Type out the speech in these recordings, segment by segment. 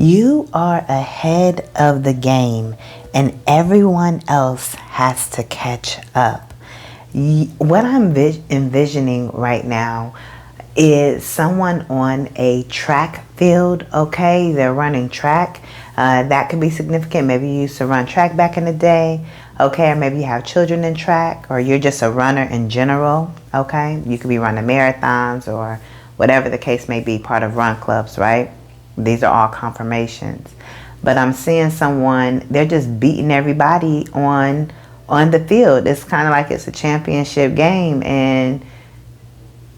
You are ahead of the game and everyone else has to catch up. What I'm envisioning right now is someone on a track field, okay? They're running track. That could be significant. Maybe you used to run track back in the day, okay? Or maybe you have children in track, or you're just a runner in general, okay? You could be running marathons or whatever the case may be, part of run clubs, right? These are all confirmations. But I'm seeing someone, they're just beating everybody on the field. It's kind of like it's a championship game and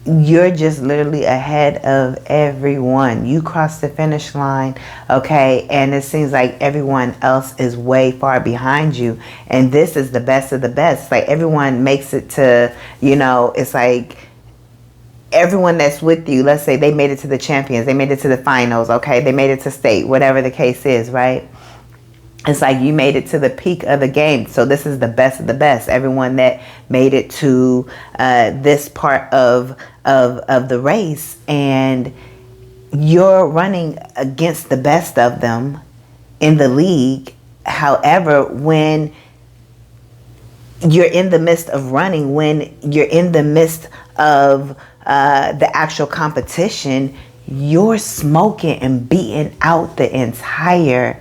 you're just literally ahead of everyone. You cross the finish line, okay, and it seems like everyone else is way far behind you. And this is the best of the best. It's like everyone makes it to, it's like everyone that's with you, let's say they made it to the champions, they made it to the finals, okay, they made it to state, whatever the case is, right? It's like you made it to the peak of the game. So this is the best of the best. Everyone that made it to this part of the race, and you're running against the best of them in the league. However, when you're in the midst of running, when you're in the midst of the actual competition, you're smoking and beating out the entire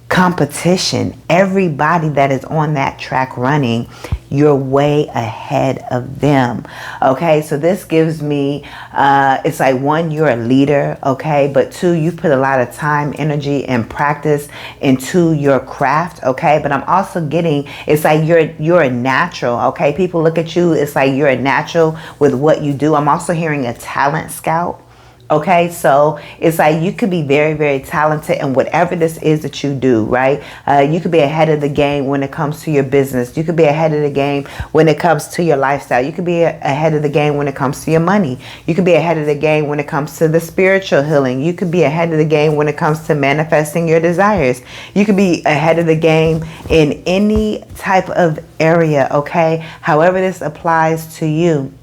competition. Everybody that is on that track running, you're way ahead of them. Okay, so this gives me, it's like, one, you're a leader, okay, but two, you put a lot of time, energy, and practice into your craft, okay, but I'm also getting, it's like you're a natural, okay, people look at you, it's like you're a natural with what you do. I'm also hearing a talent scout. Okay, so it's like you could be very, very talented in whatever this is that you do, right? You could be ahead of the game when it comes to your business. You could be ahead of the game when it comes to your lifestyle. You could be ahead of the game when it comes to your money. You could be ahead of the game when it comes to the spiritual healing. You could be ahead of the game when it comes to manifesting your desires. You could be ahead of the game in any type of area, okay? However this applies to you.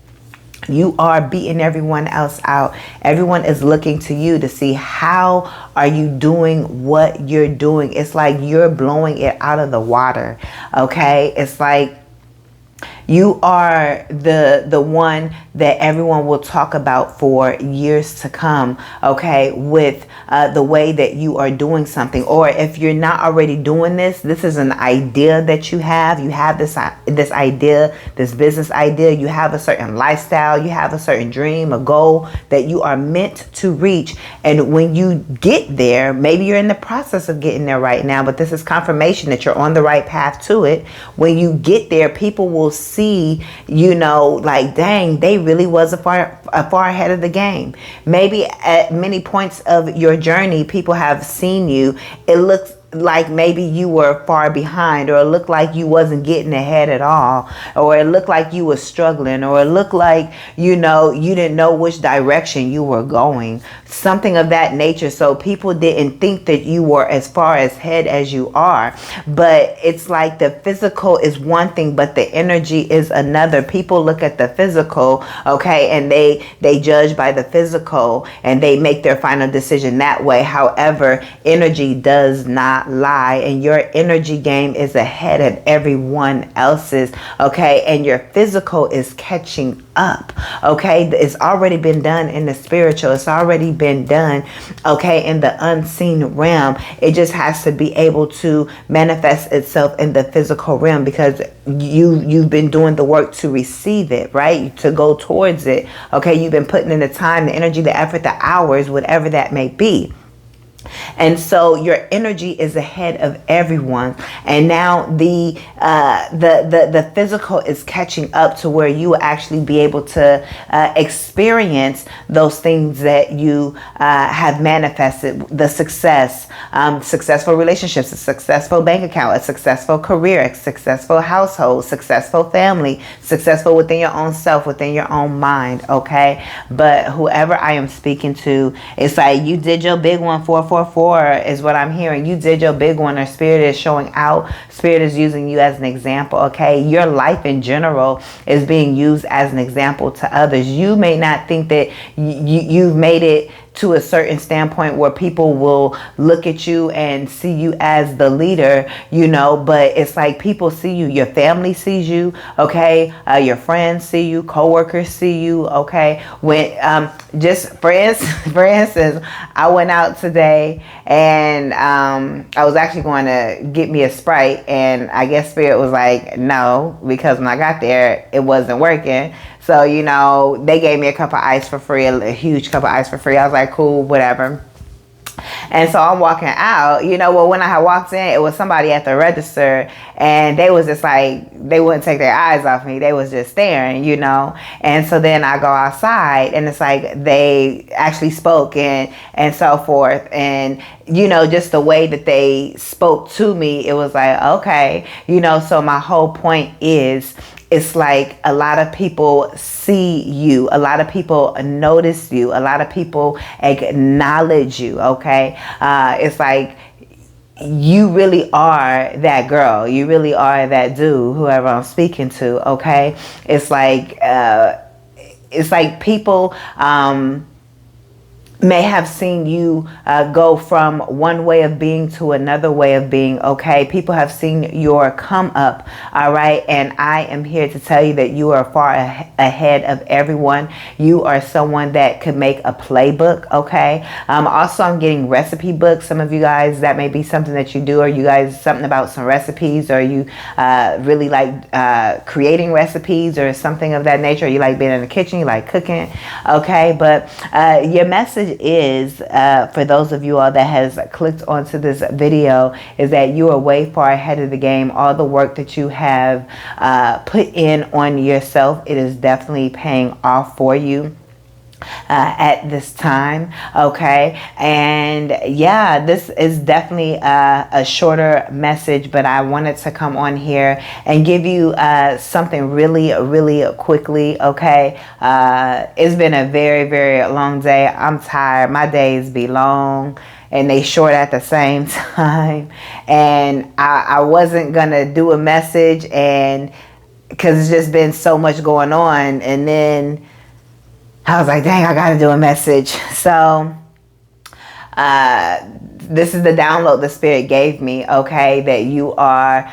You are beating everyone else out. Everyone is looking to you to see how are you doing what you're doing. It's like you're blowing it out of the water. Okay, it's like you are the one that everyone will talk about for years to come, okay, with the way that you are doing something. Or if you're not already doing this, this is an idea that you have. You have this idea, this business idea. You have a certain lifestyle. You have a certain dream, a goal that you are meant to reach. And when you get there, maybe you're in the process of getting there right now, but this is confirmation that you're on the right path to it. When you get there, people will see, like, dang, they really was a far ahead of the game. Maybe at many points of your journey, people have seen you. It looks like maybe you were far behind, or it looked like you wasn't getting ahead at all, or it looked like you were struggling, or it looked like, you didn't know which direction you were going, something of that nature. So people didn't think that you were as far ahead as you are. But it's like the physical is one thing, but the energy is another. People look at the physical, okay, and they judge by the physical and they make their final decision that way. However, energy does not lie, and your energy game is ahead of everyone else's, okay, and your physical is catching up, okay. It's already been done in the spiritual. It's already been done, okay, in the unseen realm. It just has to be able to manifest itself in the physical realm, because you've been doing the work to receive it, right, to go towards it, okay. You've been putting in the time, the energy, the effort, the hours, whatever that may be. And so your energy is ahead of everyone, and now the physical is catching up to where you will actually be able to experience those things that you have manifested. The success, successful relationships, a successful bank account, a successful career, a successful household, successful family, successful within your own self, within your own mind, okay. But whoever I am speaking to, it's like you did your big one, 444 is what I'm hearing. You did your big one, or Spirit is showing out. Spirit is using you as an example, okay? Your life in general is being used as an example to others. You may not think that you've made it to a certain standpoint where people will look at you and see you as the leader, you know, but it's like people see you, your family sees you, okay, your friends see you, coworkers see you, okay. When just for instance, I went out today and I was actually going to get me a Sprite, and I guess Spirit was like no, because when I got there it wasn't working. So, you know, they gave me a cup of ice for free, a huge cup of ice for free. I was like, cool, whatever. And so I'm walking out, you know, well, when I had walked in, it was somebody at the register, and they was just like, they wouldn't take their eyes off me. They was just staring, you know. And so then I go outside, and it's like they actually spoke and so forth. And, you know, just the way that they spoke to me, it was like, okay, you know. So my whole point is, it's like a lot of people see you, a lot of people notice you, a lot of people acknowledge you, okay? It's like you really are that girl, you really are that dude, whoever I'm speaking to, okay? It's like people may have seen you go from one way of being to another way of being, okay? People have seen your come up, all right? And I am here to tell you that you are far ahead of everyone. You are someone that could make a playbook, okay? Also, I'm getting recipe books. Some of you guys, that may be something that you do, or you guys, something about some recipes, or you really like creating recipes or something of that nature. You like being in the kitchen, you like cooking, okay? But your message is, for those of you all that has clicked onto this video, is that you are way far ahead of the game. All the work that you have put in on yourself, it is definitely paying off for you at this time, okay? And yeah, this is definitely a shorter message, but I wanted to come on here and give you something really quickly, okay? It's been a very long day. I'm tired. My days be long and they short at the same time, and I wasn't gonna do a message, and because it's just been so much going on, and then I was like, dang, I gotta do a message. So this is the download the Spirit gave me, okay? That you are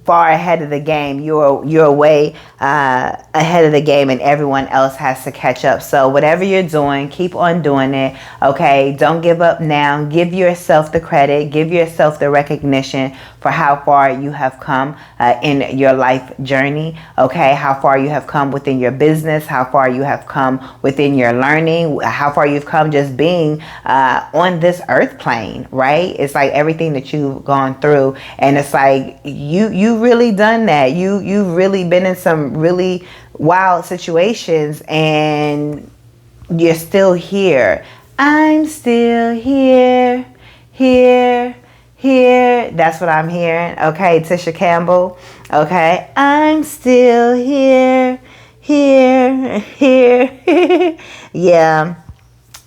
far ahead of the game. You're way ahead of the game, and everyone else has to catch up. So whatever you're doing, keep on doing it, okay? Don't give up now. Give yourself the credit. Give yourself the recognition for how far you have come in your life journey, okay? How far you have come within your business, how far you have come within your learning, how far you've come just being on this earth plane, right? It's like everything that you've gone through, and it's like you really done that. You've really been in some really wild situations, and you're still here. I'm still here. That's what I'm hearing, okay? Tisha Campbell, okay? I'm still here. Yeah,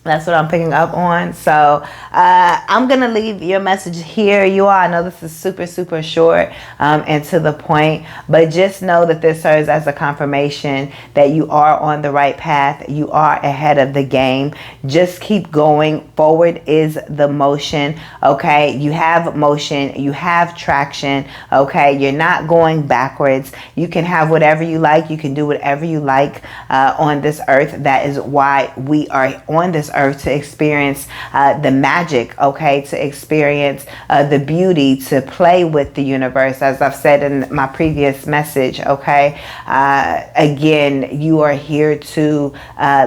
that's what I'm picking up on. So I'm going to leave your message here. You all, I know this is super short and to the point, but just know that this serves as a confirmation that you are on the right path. You are ahead of the game. Just keep going. Forward is the motion, okay? You have motion. You have traction, okay? You're not going backwards. You can have whatever you like. You can do whatever you like on this earth. That is why we are on this earth, to experience the magic, okay, to experience the beauty, to play with the universe, as I've said in my previous message, okay? Again, you are here to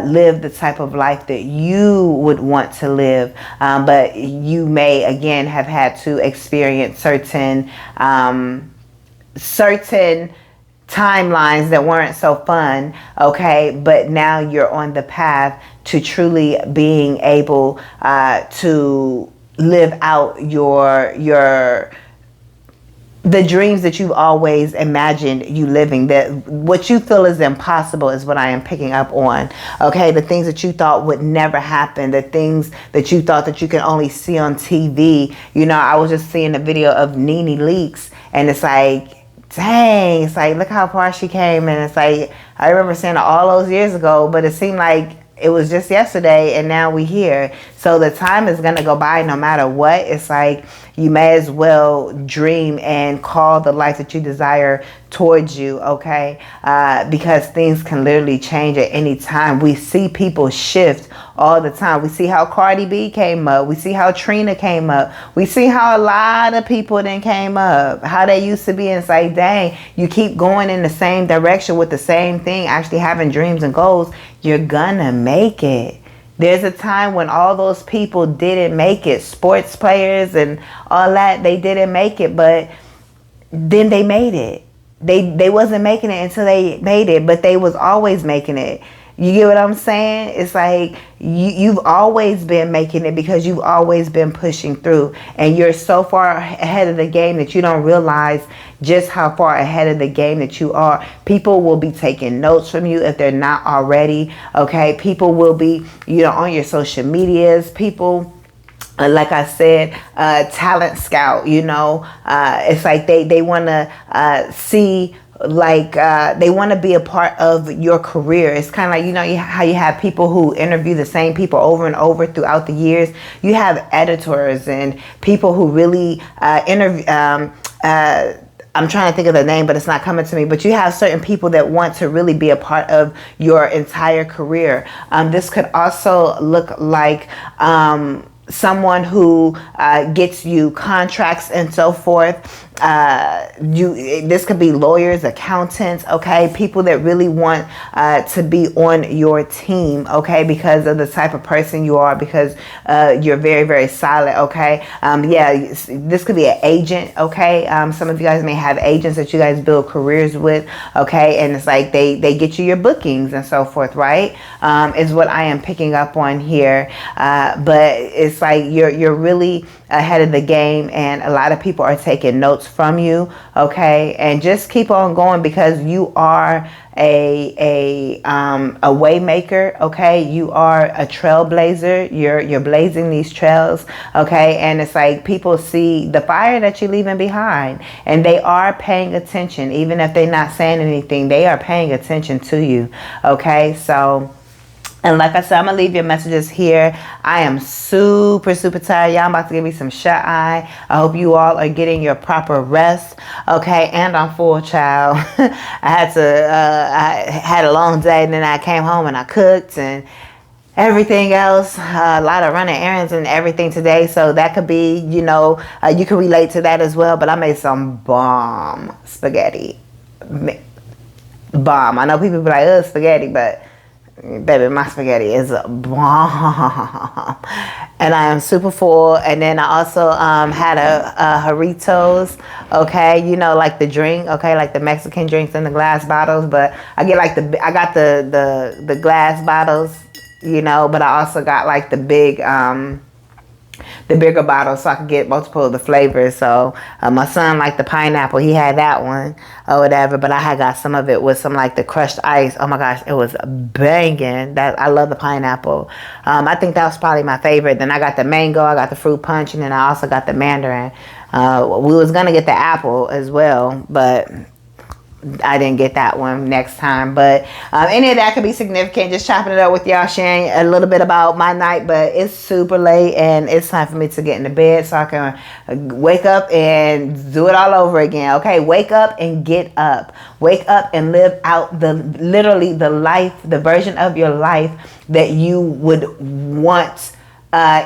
live the type of life that you would want to live, but you may again have had to experience certain timelines that weren't so fun, okay? But now you're on the path to truly being able to live out the dreams that you've always imagined you living. That what you feel is impossible is what I am picking up on, okay? The things that you thought would never happen, the things that you thought that you could only see on TV. You know, I was just seeing a video of Nene Leakes, and it's like, dang, it's like, look how far she came. And it's like, I remember seeing it all those years ago, but it seemed like it was just yesterday and now we here. So the time is going to go by no matter what. It's like you may as well dream and call the life that you desire towards you, okay? Because things can literally change at any time. We see people shift all the time. We see how Cardi B came up. We see how Trina came up. We see how a lot of people then came up, how they used to be. And it's like, dang, you keep going in the same direction with the same thing, actually having dreams and goals, you're gonna make it. There's a time when all those people didn't make it, sports players and all that, they didn't make it, but then they made it. They wasn't making it until they made it, but they was always making it. You get what I'm saying? It's like you've always been making it because you've always been pushing through, and you're so far ahead of the game that you don't realize just how far ahead of the game that you are. People will be taking notes from you if they're not already, okay? People will be, on your social medias. People, like I said, talent scout, it's like they want to see, like they want to be a part of your career. It's kind of like, how you have people who interview the same people over and over throughout the years. You have editors and people who really interview, I'm trying to think of the name, but it's not coming to me. But you have certain people that want to really be a part of your entire career. This could also look like someone who gets you contracts and so forth. This could be lawyers, accountants, okay? People that really want to be on your team, okay? Because of the type of person you are, because you're very, very silent, okay? This could be an agent, okay? Some of you guys may have agents that you guys build careers with, okay? And it's like they get you your bookings and so forth, right? Is what I am picking up on here. But it's like you're really ahead of the game, and a lot of people are taking notes from you, okay? And just keep on going, because you are a way maker, okay? You are a trailblazer. You're blazing these trails, okay? And it's like people see the fire that you're leaving behind, and they are paying attention. Even if they're not saying anything, they are paying attention to you, okay? So, and like I said, I'm going to leave your messages here. I am super, super tired. Y'all, I'm about to give me some shut eye. I hope you all are getting your proper rest. Okay, and I'm full, child. I had a long day, and then I came home and I cooked and everything else. A lot of running errands and everything today. So that could be, you can relate to that as well. But I made some bomb spaghetti. Bomb. I know people be like, oh, spaghetti, but baby, my spaghetti is a bomb. And I am super full. And then I also had a Jarritos, okay, like the drink, okay, like the Mexican drinks in the glass bottles. But I got the glass bottles, but I also got like the bigger bottle, so I could get multiple of the flavors. So my son liked the pineapple. He had that one or whatever, but I had got some of it with some like the crushed ice. Oh my gosh, it was banging. I love the pineapple. I think that was probably my favorite. Then I got the mango, I got the fruit punch, and then I also got the mandarin. We was gonna get the apple as well, but I didn't get that one next time. But any of that could be significant. Just chopping it up with y'all, sharing a little bit about my night. But it's super late, and it's time for me to get into bed so I can wake up and do it all over again. Okay, wake up and get up. Wake up and live out the life, the version of your life that you would want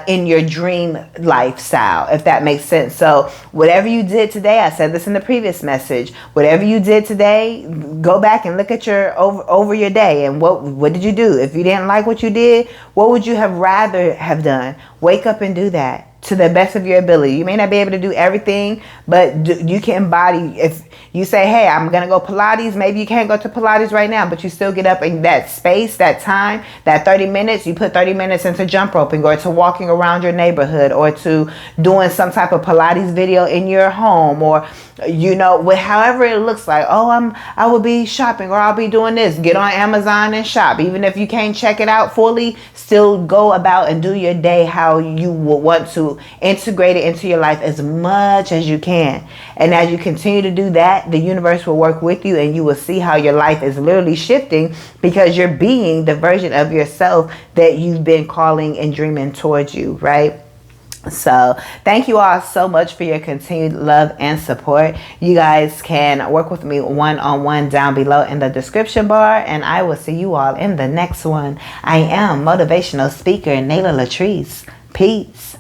in your dream lifestyle, if that makes sense. So whatever you did today, I said this in the previous message, whatever you did today, go back and look at your over your day, and what did you do? If you didn't like what you did, what would you have rather have done? Wake up and do that to the best of your ability. You may not be able to do everything, but you can embody. If you say, hey, I'm going to go Pilates, maybe you can't go to Pilates right now, but you still get up in that space, that time, that 30 minutes, you put 30 minutes into jump roping, or to walking around your neighborhood, or to doing some type of Pilates video in your home, or however it looks like. I will be shopping, or I'll be doing this. Get on Amazon and shop. Even if you can't check it out fully, still go about and do your day how you would want to to integrate it into your life as much as you can. And as you continue to do that, the universe will work with you, and you will see how your life is literally shifting, because you're being the version of yourself that you've been calling and dreaming towards you, right? So thank you all so much for your continued love and support. You guys can work with me one-on-one down below in the description bar, and I will see you all in the next one. I am motivational speaker Nayla LATRICE. Peace.